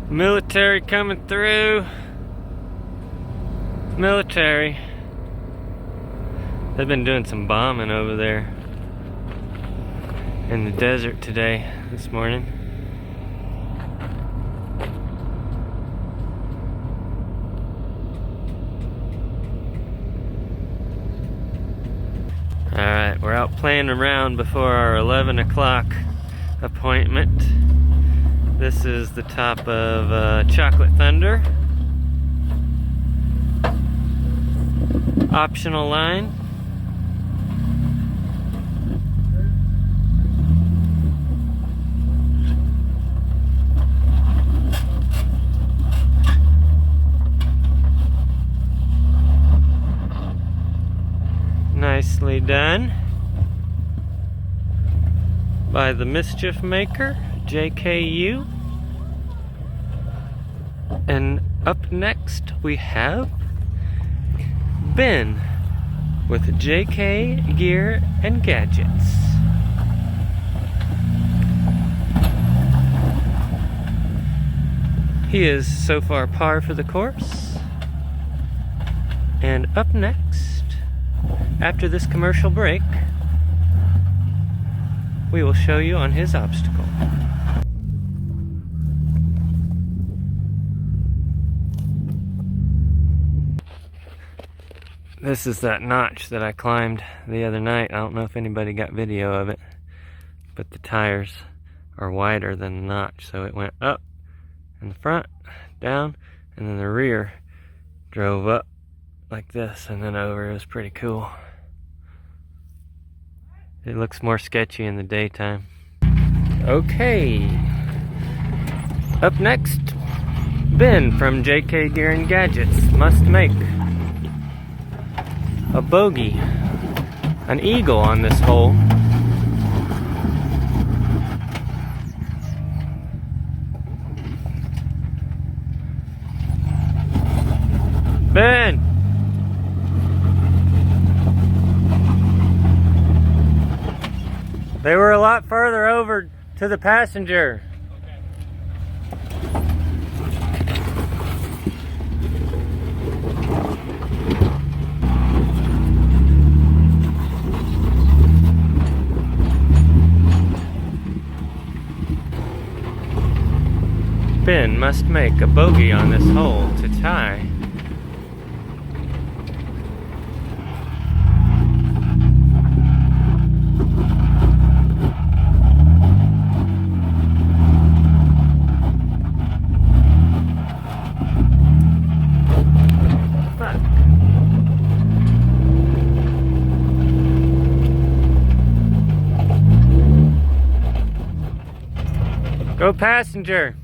Military coming through. Military. They've been doing some bombing over there in the desert today, this morning. Alright, we're out playing around before our 11 o'clock appointment. This is the top of Chocolate Thunder. Optional line. Nicely done by the Mischief Maker JKU. And up next we have Ben with JK Gear and Gadgets. He is so far par for the course. And up next, after this commercial break, we will show you on his obstacle. This is that notch that I climbed the other night. I don't know if anybody got video of it, but the tires are wider than the notch, so it went up in the front, down, and then the rear drove up like this and then over. It was pretty cool. It looks more sketchy in the daytime. Okay. Up next, Ben from JK Gear and Gadgets must make a bogey, an eagle on this hole. Ben! They were a lot further over to the passenger. Ben must make a bogey on this hole to tie. Go passenger.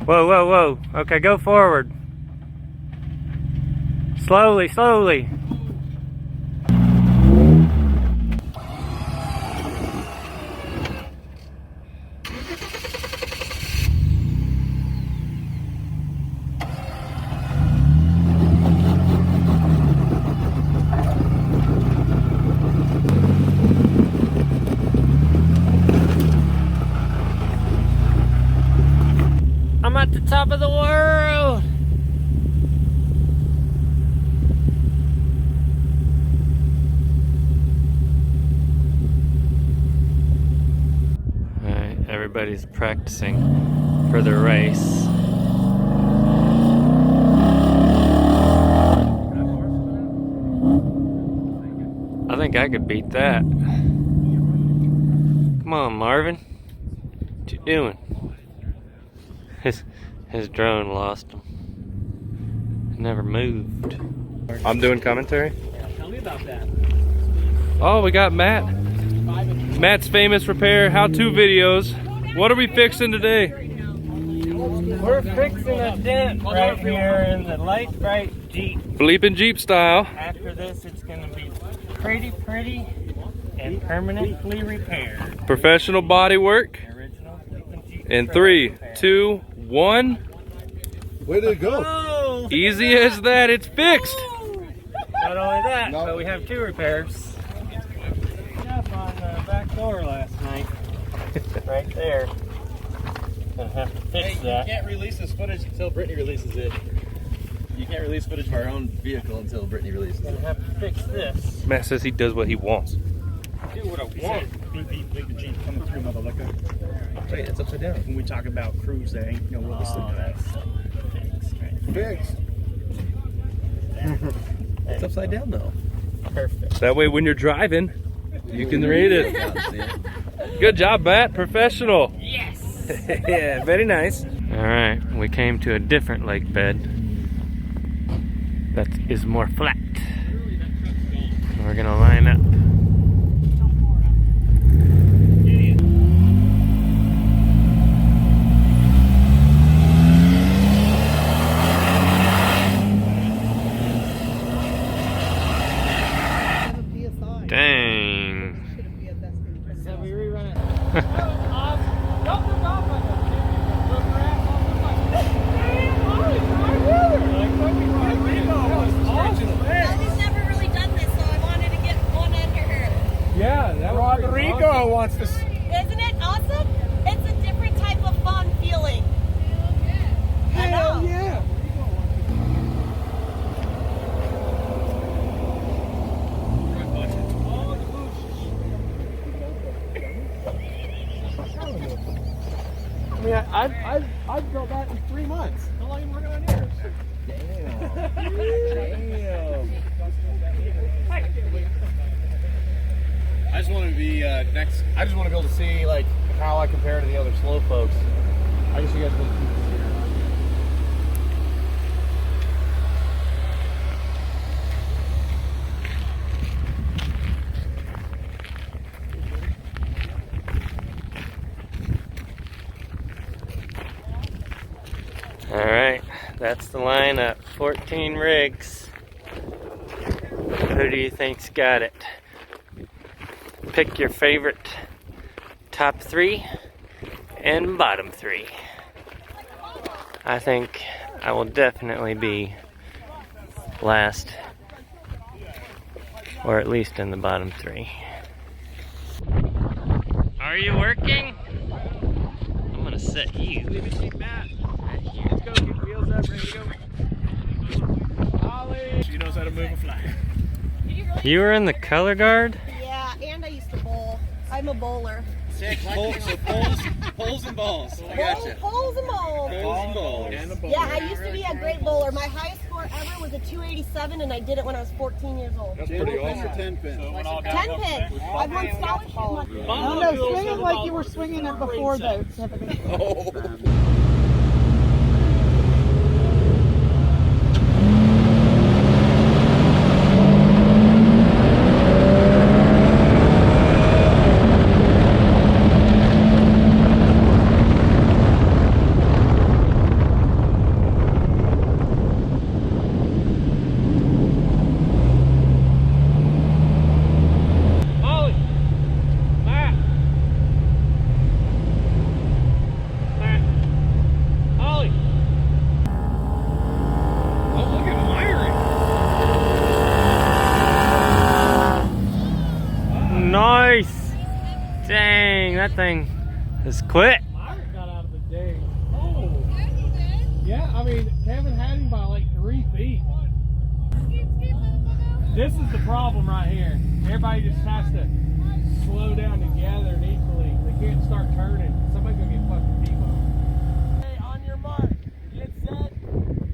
Whoa, whoa, whoa. Okay, go forward. Slowly, slowly. I'm at the top of the world. All right, everybody's practicing for the race. I think I could beat that. Come on, Marvin. What you doing? His drone lost him. It never moved. I'm doing commentary? Yeah, tell me about that. Oh, we got Matt. Matt's famous repair how-to videos. What are we fixing today? We're fixing a dent right here in the Lite Brite Jeep. BleepinJeep style. After this, it's going to be pretty and permanently repaired. Professional body work. Original BleepinJeep In 3, 2, 1. Where did it go? Oh! Easy as that. It's fixed. Not only that, but we have 2 repairs. Up on the back door last night. Right there. Gonna have to fix that. You can't release this footage until Brittany releases it. You can't release footage of our own vehicle until Brittany releases Gonna it. have to fix this. Matt says he does what he wants. Do what I want. BleepinJeep coming through, motherfucker. Wait, it's upside down. When we talk about crews, that ain't no realistic. That's Fixed. It's upside down though. perfect. That way when you're driving, you can read it. Good job, Matt. Professional. Yes! Yeah, very nice. Alright, we came to a different lake bed that is more flat. We're gonna line up. Dang. So we rerun it. She's never really done this, so I wanted to get one under her. Yeah, that Rodrigo wants to. Isn't it awesome? It's a different type of fun feeling. I know. Yeah. I mean, I'd go that in 3 months. How long have you been working on yours? Damn. I just want to be next. I just want to be able to see like how I compare to the other slow folks. I guess you guys will keep this here. Alright, that's the lineup. 14 rigs. Who do you think's got it? Pick your favorite top 3 and bottom 3. I think I will definitely be last, or at least in the bottom 3. Are you working? I'm gonna set you. Let's go, get wheels up, ready to go. Ollie! She knows how to move a flag. You were in the color guard? Yeah, and I used to bowl. I'm a bowler. Poles and balls. I gotcha. Poles and bowls. Poles and balls. Yeah, I used to be a great bowler. My highest score ever was a 287, and I did it when I was 14 years old. That's pretty awesome. 10 pin. 10 pin. I've won scholarships. No, swing it like you were swinging it before, though, Tiffany. Nice! Dang, that thing is quick. Myrick got out of the day. Oh. Yeah, I mean, Kevin had him by like 3 feet. This is the problem right here. Everybody just has to slow down together and equally. They can't start turning. Somebody's gonna get fucking T-boned. Hey, on your mark, get set,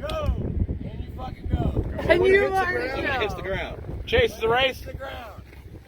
go, and you fucking go. And you It hits the ground. Chase the race.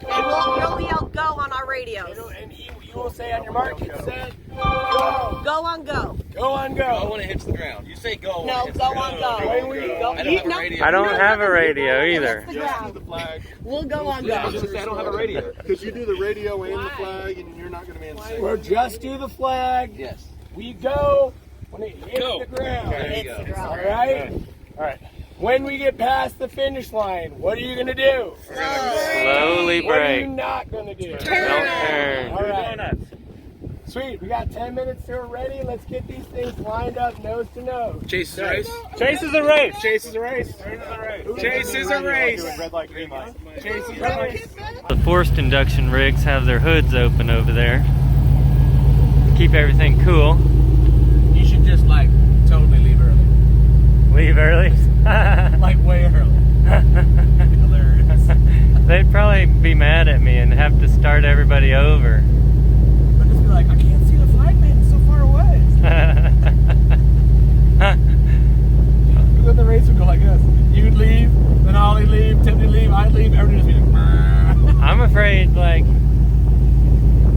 And we'll yell go on our radios. And you will say on your mark, get set, go. Go on go. Go on Go go. when it hits the ground. You say go. No, when it hits go the on ground. go. When we go. I don't have a radio. I don't have a radio either. It's the ground. flag. We'll go on I go. was just say I don't have a radio. Because you do the radio and the flag, and you're not going to be in the same. We'll just do the flag. Yes. We go when it hits the ground. There you It's go. the ground. All right? All right. When we get past the finish line, what are you gonna do? Slowly What are you brake. not gonna do? Don't turn. All right. Sweet, we got 10 minutes till we're ready. Let's get these things lined up nose to nose. Chase is a race. Chase is a race. Chase is a race. Chase is a race. Red light, green light. Chase is a race. The forced induction rigs have their hoods open over there. Keep everything cool. You should just like totally leave early. Leave early. Like way early. Hilarious. They'd probably be mad at me and have to start everybody over. But just be like, I can't see the flag man, it's so far away. Then the race would go like this. You'd leave, then Ollie leave, Tiffany leave, I'd leave, everybody just be like,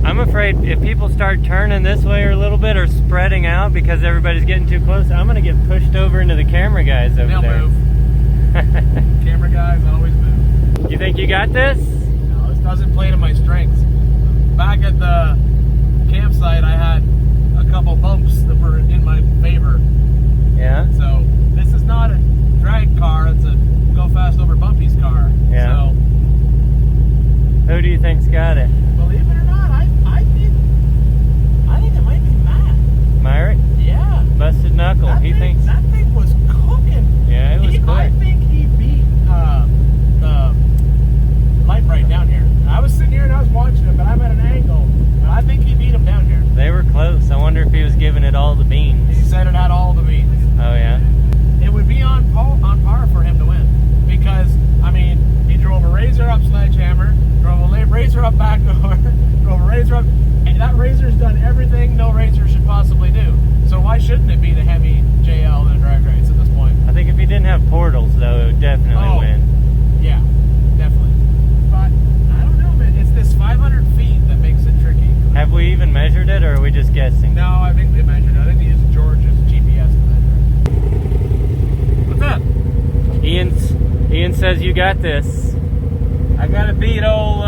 I'm afraid if people start turning this way or a little bit or spreading out because everybody's getting too close, I'm gonna get pushed over into the camera guys over they'll there. move. Camera guys always move. You think you got this? No, this doesn't play to my strengths. Back at the campsite, I had a couple bumps that were in my favor. Yeah. So this is not a drag car; it's a go fast over bumpies car. Yeah. So Who do you think's got it? believe it or not, I think it might be Matt. Myrick? Yeah. Busted Knuckle. He thinks. That thing was cooking. Yeah, it was quick. I think he beat the Lite Brite down here. I was sitting here and I was watching him, but I'm at an angle. But I think he beat him down here. They were close. I wonder if he was giving it all the beans. He said it had all the beats. Oh yeah. It would be on par for him to win because I mean he drove a RZR up sledgehammer, drove a RZR up backdoor, drove a RZR up. And that RZR's done everything no RZR should possibly do. So why shouldn't it be the Hemi JL in a drag race at this point? I think if he didn't have portals though, it would definitely win. Yeah, definitely. But I don't know, man. It's this 500 feet that makes it tricky. Have we even measured it, or are we just guessing? No, I think they measured it. I think they used George's GPS to measure it. What's up? Ian says you got this. I gotta beat old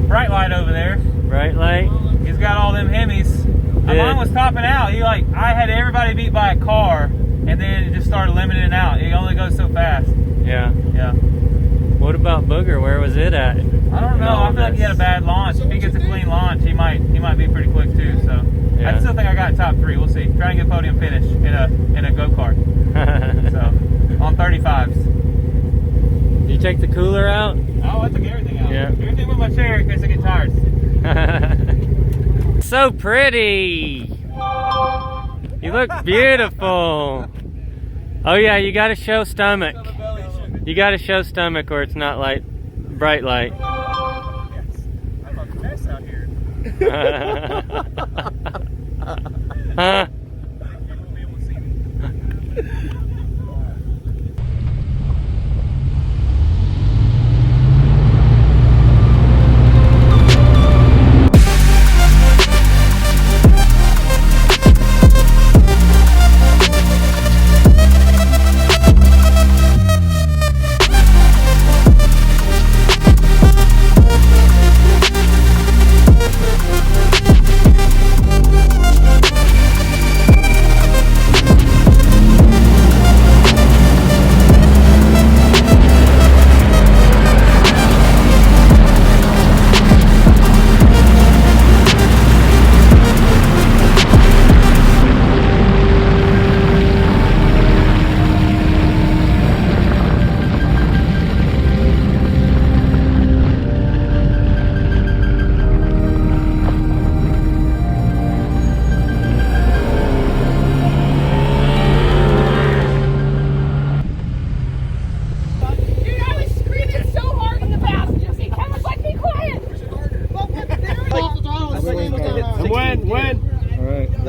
Bright Light over there. Bright Light. He's got all them Hemis. Mine was topping out. I had everybody beat by a car, and then it just started limiting out. It only goes so fast. Yeah. Yeah. What about Booger? Where was it at? I don't know. I feel like he had a bad launch. If he gets a clean launch, he might be pretty quick too. So Yeah. I still think I got top 3. We'll see. Trying to get a podium finish in a go-kart. So on 35s. Did you take the cooler out? Oh, I took everything out. Yeah. Everything with my chair in case I get tired. So pretty. You look beautiful. Oh yeah, you gotta show stomach. You gotta show stomach or it's not like bright light. I'm a mess out here. Huh?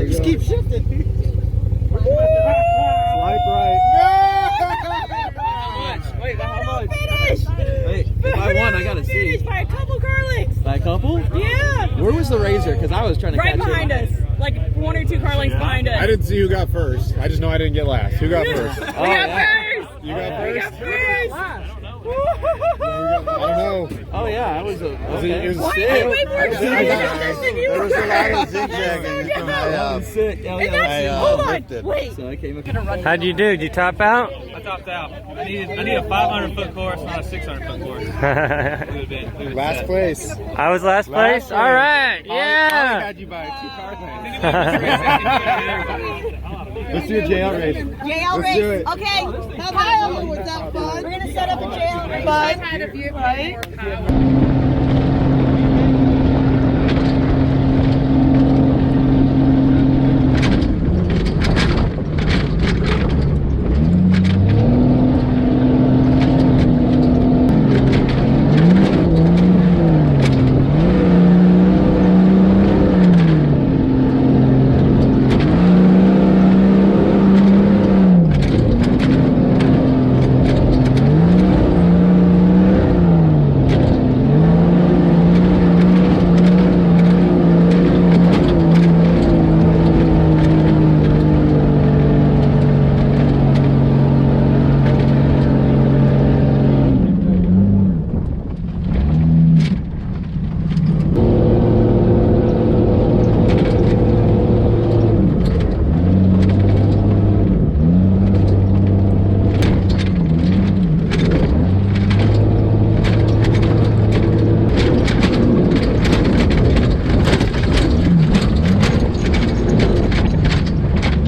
Just keep shifting. Lite Brite. Wait, how much? Wait, if I won, I gotta see. By a couple car lengths. By a couple? Yeah. Where was the RZR? Because I was trying to Right catch behind it. us. Like 1 or 2 car lengths behind us. I didn't see who got first. I just know I didn't get last. Who got first? We got first. You got We first? got first. I don't know. Oh, Oh yeah, I was. It was Why sick. are you way more serious than you There was a were? lot of zigzagging. I was sick. Oh, And yeah. that's, hold on, lifted. wait. So I came up. How'd you do? Did you top out? I topped out. I need a 500-foot course, not a 600-foot course. We would've been Last set. place. I was last place? place. All right, I yeah. had you by 2 car lengths. Let's Let's do a JL race. JL Let's race. do it. Okay. Kyle, was that fun? We're gonna set up a JL race. Fun. Right?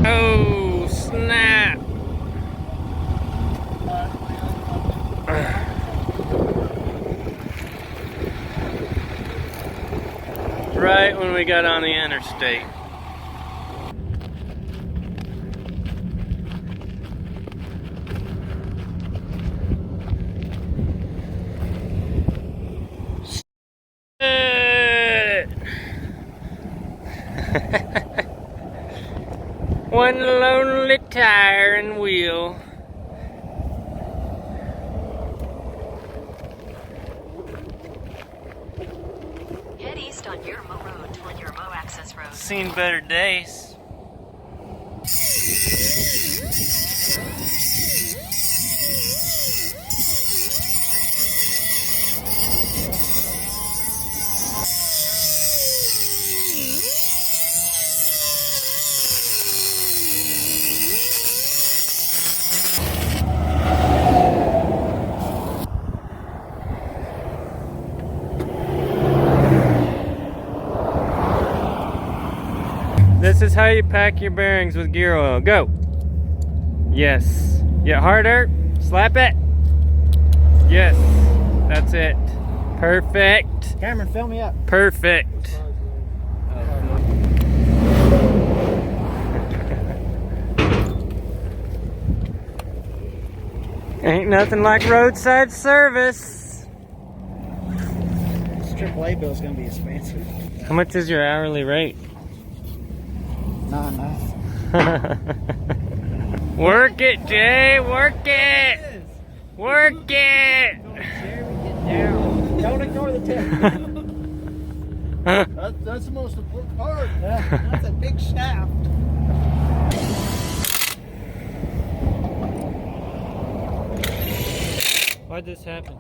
Oh, snap. Right when we got on the interstate. One lonely tire and wheel. Head east on Yermo Road toward Yermo Access Road. Seen better days. This is how you pack your bearings with gear oil. Go. Yes. Get harder. Slap it. Yes. That's it. Perfect. Cameron, fill me up. Perfect. Ain't nothing like roadside service. This AAA bill's gonna be expensive. How much is your hourly rate? Not enough. Work it, Jay. Work it. Work it. Don't ignore the tip. That's the most important part. Yeah, that's a big shaft. Why'd this happen?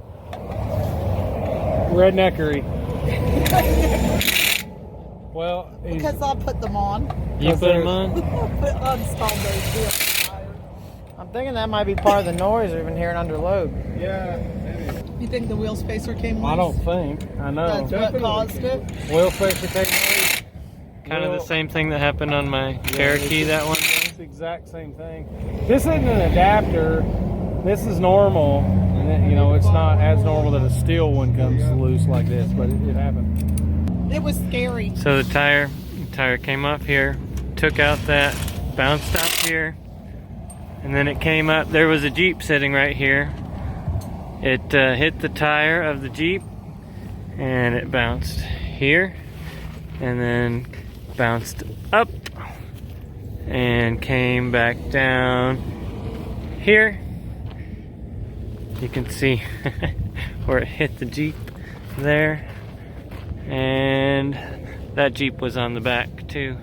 Redneckery. Well, Because I put them on. You put them on? Uninstalled those wheels. I'm thinking that might be part of the noise we've been hearing under load. Yeah, maybe. You think the wheel spacer came loose? I don't think. I know. That's what caused it? Wheel spacer taking Kind of the same thing that happened on my Cherokee that one day. It's the exact same thing. This isn't an adapter. This is normal. And it, you know, it's not as normal that a steel one comes loose like this, but it happened. It was scary. So the tire came off here, took out that, bounced up here, and then it came up. There was a Jeep sitting right here. It hit the tire of the Jeep, and it bounced here, and then bounced up, and came back down here. You can see where it hit the Jeep there. And that Jeep was on the back too.